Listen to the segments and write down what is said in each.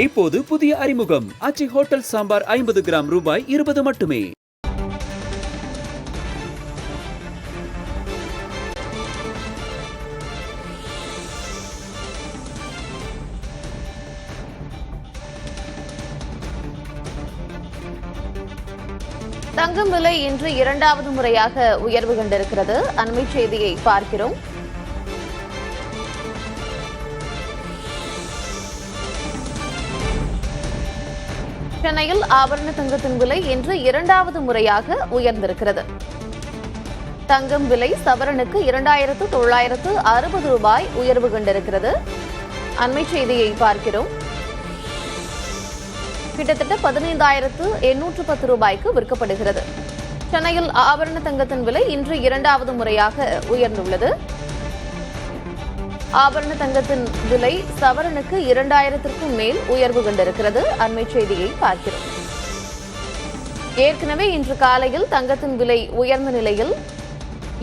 இப்போது புதிய அறிமுகம் அச்சி ஹோட்டல் சாம்பார் 50 கிராம் ரூபாய் 20 மட்டுமே. தங்கம் விலை இன்று இரண்டாவது முறையாக உயர்வு கண்டிருக்கிறது. அண்மை செய்தியை பார்க்கிறோம். சென்னையில் ஆபரண தங்கத்தின் விலை இன்று இரண்டாவது முறையாக உயர்ந்திருக்கிறது. தங்கம் விலை சவரனுக்கு 2960 ரூபாய் உயர்வு கண்டிருக்கிறது. அண்மை செய்தியை பார்க்கிறோம். கிட்டத்தட்ட 15,810 ரூபாய்க்கு விற்கப்படுகிறது. சென்னையில் ஆபரண தங்கத்தின் விலை இன்று இரண்டாவது முறையாக உயர்ந்துள்ளது. ஆபரண தங்கத்தின் விலை சவரனுக்கு 2000க்கும் மேல் உயர்வு கண்டிருக்கிறது. அண்மை செய்தியை பார்க்கிறோம். ஏற்கனவே இன்று காலையில் தங்கத்தின் விலை உயர்ந்த நிலையில்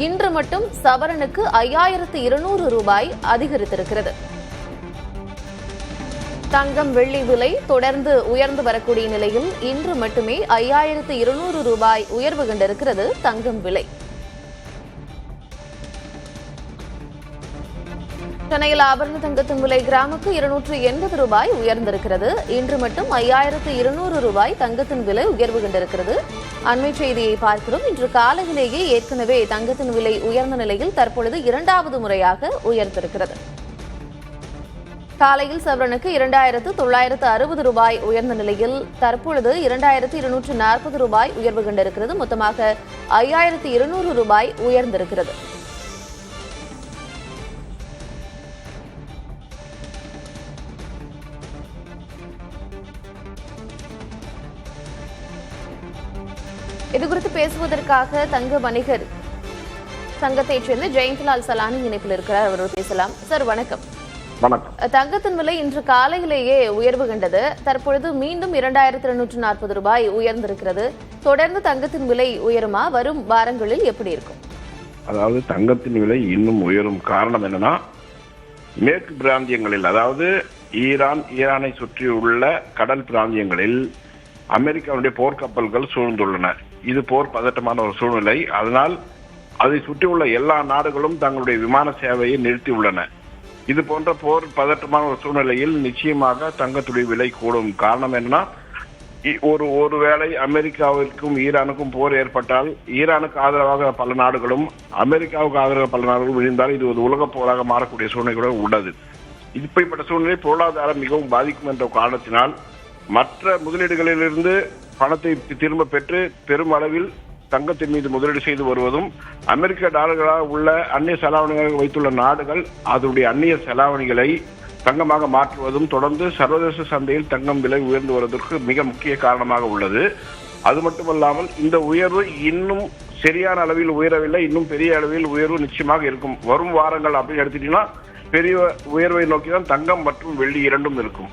இன்று மட்டும் சவரனுக்கு 5200 ரூபாய் அதிகரித்திருக்கிறது. தங்கம் வெள்ளி விலை தொடர்ந்து உயர்ந்து வரக்கூடிய நிலையில் இன்று மட்டுமே 5200 ரூபாய் உயர்வு கண்டிருக்கிறது தங்கம் விலை. சென்னையில் ஆபரண தங்கத்தின் விலை கிராமுக்கு 280 ரூபாய் உயர்ந்திருக்கிறது. இன்று மட்டும் 5200 ரூபாய் தங்கத்தின் விலை உயர்வு கண்டிருக்கிறது. அண்மை செய்தியை பார்க்கிறோம். இன்று காலையிலேயே ஏற்கனவே தங்கத்தின் விலை உயர்ந்த நிலையில் தற்பொழுது இரண்டாவது முறையாக உயர்ந்திருக்கிறது. காலையில் சவரனுக்கு 2960 ரூபாய் உயர்ந்த நிலையில் தற்பொழுது 2240 ரூபாய் உயர்வு கண்டிருக்கிறது. மொத்தமாக 5200 ரூபாய் உயர்ந்திருக்கிறது. இதுகுறித்து பேசுவதற்காக தங்க வணிகர் சங்கத்தைச் சேர்ந்த ஜெயந்த்லால் சலானி இணைப்பில் இருக்கிறார். அவரோடு பேசலாம். சார் வணக்கம். தங்கத்தின் விலை இன்று காலையிலேயே உயர்வு கண்டது. தற்பொழுது மீண்டும் 2240 ரூபாய் உயர்ந்திருக்கிறது. தொடர்ந்து தங்கத்தின் விலை உயருமா? வரும் வாரங்களில் எப்படி இருக்கும்? அதாவது தங்கத்தின் விலை இன்னும் உயரும் காரணம் என்னன்னா, மேற்கு பிராந்தியங்களில், அதாவது ஈரானை சுற்றியுள்ள கடல் பிராந்தியங்களில் அமெரிக்காவுடைய போர்க்கப்பல்கள் சூழ்ந்துள்ளன. இது போர் பதட்டமான ஒரு சூழ்நிலை. அதனால் அதை சுற்றியுள்ள எல்லா நாடுகளும் தங்களுடைய விமான சேவையை நிறுத்தியுள்ளன. இது போன்ற போர் பதட்டமான ஒரு சூழ்நிலையில் நிச்சயமாக தங்கத்துடைய விலை கூடும். காரணம் என்னன்னா, ஒருவேளை அமெரிக்காவிற்கும் ஈரானுக்கும் போர் ஏற்பட்டால் ஈரானுக்கு ஆதரவாக பல நாடுகளும் அமெரிக்காவுக்கு ஆதரவாக பல நாடுகளும் விழுந்தால் இது ஒரு உலக போராக மாறக்கூடிய சூழ்நிலை உள்ளது. இப்படிப்பட்ட சூழ்நிலை பொருளாதாரம் மிகவும் பாதிக்கும் என்ற காரணத்தினால் மற்ற முதலீடுகளிலிருந்து பணத்தை திரும்ப பெற்று பெரும் அளவில் தங்கத்தின் மீது முதலீடு செய்து வருவதும், அமெரிக்க டாலர்களாக உள்ள அந்நிய செலாவணியாக வைத்துள்ள நாடுகள் அதனுடைய அந்நிய செலாவணிகளை தங்கமாக மாற்றுவதும் தொடர்ந்து சர்வதேச சந்தையில் தங்கம் விலை உயர்ந்து வருவதற்கு மிக முக்கிய காரணமாக உள்ளது. அது மட்டுமல்லாமல் இந்த உயர்வு இன்னும் சரியான அளவில் உயரவில்லை. இன்னும் பெரிய அளவில் உயர்வு நிச்சயமாக இருக்கும். வரும் வாரங்கள் அப்படின்னு எடுத்துட்டீங்கன்னா பெரிய உயர்வை நோக்கிதான் தங்கம் மற்றும் வெள்ளி இரண்டும் இருக்கும்.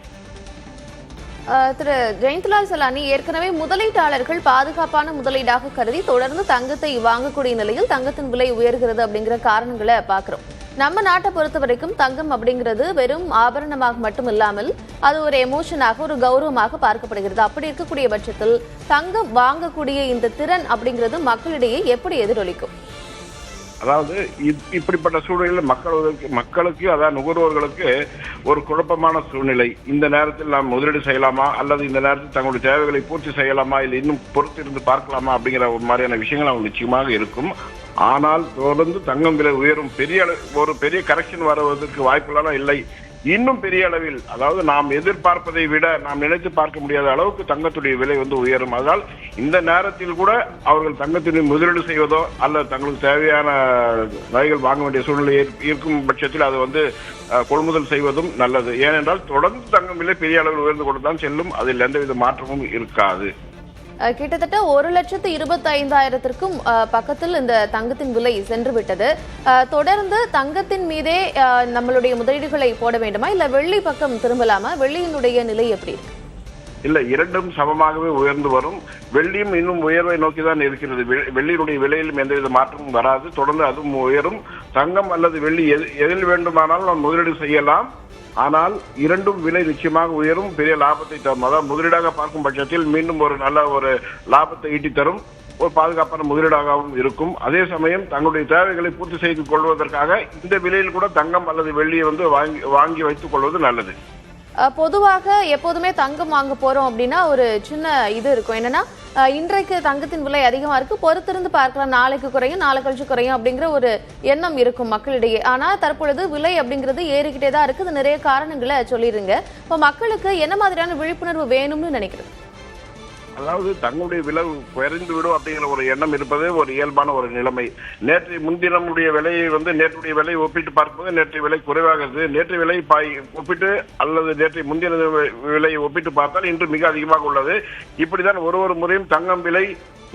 திரு ஜெயந்த்லால் சலானி, ஏற்கனவே முதலீட்டாளர்கள் பாதுகாப்பான முதலீடாக கருதி தொடர்ந்து தங்கத்தை வாங்கக்கூடிய நிலையில் தங்கத்தின் விலை உயர்கிறது அப்படிங்கிற காரணங்களை பார்க்கிறோம். நம்ம நாட்டை பொறுத்த வரைக்கும் தங்கம் அப்படிங்கிறது வெறும் ஆபரணமாக மட்டும் இல்லாமல் அது ஒரு எமோஷனாக, ஒரு கௌரவமாக பார்க்கப்படுகிறது. அப்படி இருக்கக்கூடிய பட்சத்தில் தங்கம் வாங்கக்கூடிய இந்த திறன் அப்படிங்கிறது மக்களிடையே எப்படி எதிரொலிக்கும்? அதாவது இப்படிப்பட்ட சூழ்நிலையில் மக்களுக்கு அதாவது நுகர்வோர்களுக்கு ஒரு குழப்பமான சூழ்நிலை. இந்த நேரத்தில் நாம் முதலீடு செய்யலாமா, அல்லது இந்த நேரத்தில் தங்களுடைய தேவைகளை பூர்த்தி செய்யலாமா, இல்லை இன்னும் பொறுத்திருந்து பார்க்கலாமா அப்படிங்கிற ஒரு மாதிரியான விஷயங்கள் அவங்க நிச்சயமாக இருக்கும். ஆனால் தொடர்ந்து தங்கம் விலை உயரும். ஒரு பெரிய கரெக்ஷன் வருவதற்கு வாய்ப்புலாம் இல்லை. இன்னும் பெரிய அளவில், அதாவது நாம் எதிர்பார்ப்பதை விட நாம் நினைத்து பார்க்க முடியாத அளவுக்கு தங்கத்துடைய விலை உயரும். அதனால் இந்த நேரத்தில் கூட அவர்கள் தங்கத்தினை முதலீடு செய்வதோ அல்லது தங்களுக்கு தேவையான நகைகள் வாங்க வேண்டிய சூழ்நிலை இருக்கும் பட்சத்தில் அது கொள்முதல் செய்வதும் நல்லது. ஏனென்றால் தொடர்ந்து தங்கம் விலை பெரிய அளவில் உயர்ந்து கொண்டுதான் செல்லும். அதில் எந்தவித மாற்றமும் இருக்காது. கிட்டத்தட்ட 1,25,000க்கும் பக்கத்தில் இந்த தங்கத்தின் விலை சென்று விட்டது. தொடர்ந்து தங்கத்தின் மீதே நம்மளுடைய முதலீடுகளை போட வேண்டுமா, இல்ல வெள்ளி பக்கம் திரும்பலாமா? வெள்ளியினுடைய நிலை எப்படி இருக்கு? இல்ல, இரண்டும் சமமாகவே உயர்ந்து வரும். வெள்ளியும் இன்னும் உயர்வை நோக்கிதான் இருக்கிறது. வெள்ளியினுடைய விலையிலும் எந்தவித மாற்றமும் வராது. தொடர்ந்து அதுவும் உயரும். தங்கம் அல்லது வெள்ளி எதில் வேண்டுமானாலும் நாம் முதலீடு செய்யலாம். ஆனால் இரண்டும் விலை நிச்சயமாக உயரும், பெரிய லாபத்தை தரும். அதாவது முதலீடாக பார்க்கும் பட்சத்தில் மீண்டும் ஒரு நல்ல ஒரு லாபத்தை ஈட்டி தரும், ஒரு பாதுகாப்பான முதலீடாகவும் இருக்கும். அதே சமயம் தங்களுடைய தேவைகளை பூர்த்தி செய்து கொள்வதற்காக இந்த விலையில் கூட தங்கம் அல்லது வெள்ளியை வாங்கி வைத்துக் கொள்வது நல்லது. பொதுவாக எப்போதுமே தங்கம் வாங்க போறோம் அப்படின்னா ஒரு சின்ன இது இருக்கும், என்னன்னா இன்றைக்கு தங்கத்தின் விலை அதிகமா இருக்கு, பொறுத்திருந்து பார்க்கலாம், நாளைக்கு குறையும், நாளை கழிச்சு குறையும் அப்படிங்கிற ஒரு எண்ணம் இருக்கும் மக்களிடையே. ஆனா தற்பொழுது விலை அப்படிங்கிறது ஏறிக்கிட்டே தான் இருக்குது. நிறைய காரணங்களை சொல்லிருங்க. இப்போ மக்களுக்கு என்ன மாதிரியான விழிப்புணர்வு வேணும்னு நினைக்கிறது? அதாவது தங்களுடைய விலை குறைந்து விடும் அப்படிங்கிற ஒரு எண்ணம் இருப்பது ஒரு இயல்பான ஒரு நிலைமை. நேற்று முன்தினமுடைய விலையை நேற்றுடைய விலை ஒப்பிட்டு பார்க்கும்போது நேற்றைய விலை குறைவாகிறது. நேற்று விலை ஒப்பிட்டு அல்லது நேற்றை முன்தின விலையை ஒப்பிட்டு பார்த்தால் இன்று மிக அதிகமாக உள்ளது. இப்படிதான் ஒரு முறையும் தங்கம் விலை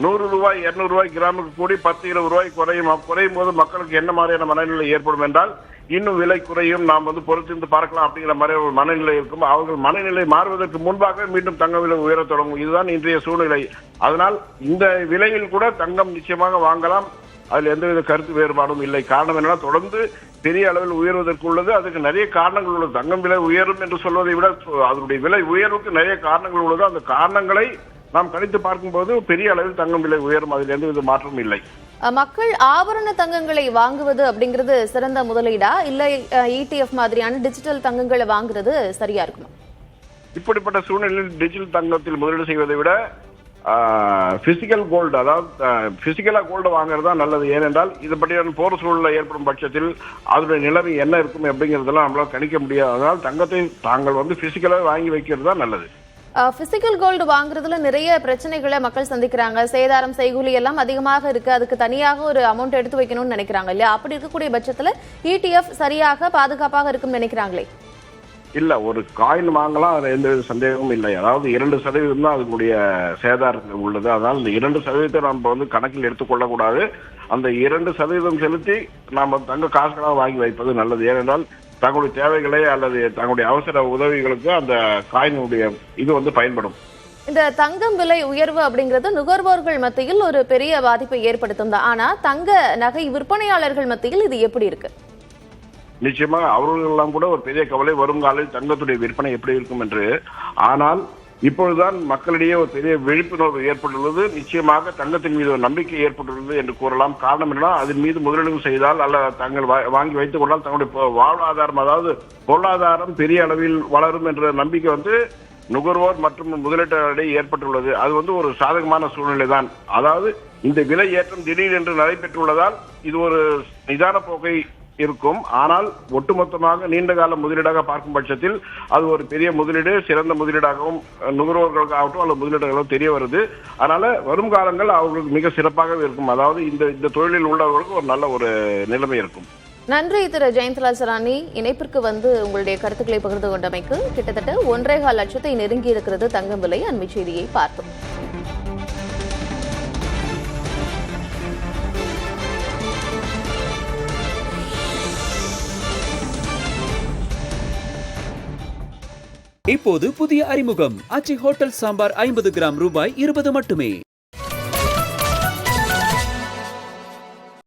100 ரூபாய் 200 ரூபாய் கிராமுக்கு கூடி 10-20 ரூபாய் குறையும் போது மக்களுக்கு என்ன மாதிரியான மனநிலை ஏற்படும் என்றால், இன்னும் விலை குறையும், நாம் பொறுத்திருந்து பார்க்கலாம் அப்படிங்கிற மாதிரி ஒரு மனநிலை இருக்கும். அவர்கள் மனநிலை மாறுவதற்கு முன்பாக மீண்டும் தங்க விலை உயரத் தொடங்கும். இதுதான் இன்றைய சூழ்நிலை. அதனால் இந்த விலையில் கூட தங்கம் நிச்சயமாக வாங்கலாம், அதில் எந்தவித கருத்து வேறுபாடும் இல்லை. காரணம் என்னன்னா, தொடர்ந்து பெரிய அளவில் உயர்வதற்கு உள்ளது. அதுக்கு நிறைய காரணங்கள் உள்ளது. தங்கம் விலை உயரும் என்று சொல்வதை விட அதனுடைய விலை உயர்வுக்கு நிறைய காரணங்கள் உள்ளது. அந்த காரணங்களை நாம் கணித்து பார்க்கும்போது பெரிய அளவில் தங்கம் விலை உயரும், அதில் எந்தவித மாற்றமும் இல்லை. மக்கள் ஆபரண தங்கங்களை வாங்குவது அப்படிங்கிறது சிறந்த முதலீடா, இல்ல ETF மாதிரியான டிஜிட்டல் தங்கங்களை வாங்குறது சரியா இருக்குமா? இப்படிப்பட்ட சூழ்நிலையில் டிஜிட்டல் தங்கத்தில் முதலீடு செய்வதை விட பிசிக்கல் கோல்டு, அதாவது பிசிக்கலா கோல்டு வாங்குறது தான் நல்லது. ஏனென்றால் இது பற்றியான போர் சூழலை ஏற்படும் பட்சத்தில் அதனுடைய நிலைமை என்ன இருக்கும் அப்படிங்கிறதெல்லாம் நம்மளால கணிக்க முடியாது. அதனால் தங்கத்தை தாங்கள் பிசிக்கலா வாங்கி வைக்கிறது தான் நல்லது. பிசிக்கல் கோல்டு வாங்குறதுல நிறைய பிரச்சனைகளை மக்கள் சந்திக்கிறாங்க. சேதாரம், செய்கூலி எல்லாம் அதிகமாக இருக்கு. அதுக்கு தனியாக ஒரு அமௌண்ட் எடுத்து வைக்கணும்னு நினைக்கிறாங்க இல்லையா? அப்படி இருக்கக்கூடிய பட்சத்துல ETF சரியாக பாதுகாப்பாக இருக்கும் நினைக்கிறாங்களே? இல்ல, ஒரு காயின் வாங்கலாம், அதுல எந்த சந்தேகமும் இல்லை. அதாவது 2% தான் அதனுடைய சேதாரம் உள்ளது. அதனால இந்த 2% நம்ம கணக்கில் எடுத்துக்கொள்ளக்கூடாது. அந்த 2% செலுத்தி நாம தங்க காசுகளாக வாங்கி வைப்பது நல்லது. ஏனென்றால் தங்களுடைய தேவைகளை அல்லது தங்களுடைய அவசர உதவிகளுக்கு அந்த காயினுடைய இது பயன்படும். இந்த தங்கம் விலை உயர்வு அப்படிங்கிறது நுகர்வோர்கள் மத்தியில் ஒரு பெரிய பாதிப்பை ஏற்படுத்தும் தான். ஆனா தங்க நகை விற்பனையாளர்கள் மத்தியில் இது எப்படி இருக்கு? நிச்சயமாக அவர்கள் எல்லாம் கூட ஒரு பெரிய கவலை, வருங்காலில் தங்கத்துடைய விற்பனை எப்படி இருக்கும் என்று. ஆனால் இப்பொழுதுதான் மக்களிடையே ஒரு பெரிய விழிப்புணர்வு ஏற்பட்டுள்ளது. நிச்சயமாக தங்கத்தின் மீது ஒரு நம்பிக்கை ஏற்பட்டுள்ளது என்று கூறலாம். காரணம் என்னன்னா, அதன் மீது முதலீடு செய்தால் அல்ல தங்கள் வாங்கி வைத்துக் கொண்டால் தங்களுடைய வாழ்வாதாரம், அதாவது பொருளாதாரம் பெரிய அளவில் வளரும் என்ற நம்பிக்கை நுகர்வோர் மற்றும் முதலீட்டாளரிடையே ஏற்பட்டுள்ளது. அது ஒரு சாதகமான சூழ்நிலை தான். அதாவது இந்த விலை ஏற்றம் திடீரென்று நடைபெற்றுள்ளதால் இது ஒரு நிதான போக்கை இருக்கும். ஆனால் ஒட்டுமொத்தமாக நீண்ட கால முதலீடாக பார்க்கும் பட்சத்தில் அது ஒரு பெரிய முதலீடு, சிறந்த முதலீடாகவும் நுகர்வோர்களுக்காகட்டும் அல்லது முதலீடுகளும் தெரிய வருது. அதனால வரும் காலங்கள் அவர்களுக்கு மிக சிறப்பாகவே இருக்கும். அதாவது இந்த தொழிலில் உள்ளவர்களுக்கு ஒரு நல்ல ஒரு நிலைமை இருக்கும். நன்றி திரு ஜெயந்த்லால் சலானி. இணைப்பிற்கு உங்களுடைய கருத்துக்களை பகிர்ந்து கொண்டமைக்கு. கிட்டத்தட்ட 1.25 லட்சத்தை நெருங்கி இருக்கிறது தங்கம் விலை. அண்மை செய்தியை பார்த்தோம். இப்போது புதிய அறிமுகம் ஆச்சி ஹோட்டல் சாம்பார் 50 கிராம் ரூபாய் 20 மட்டுமே.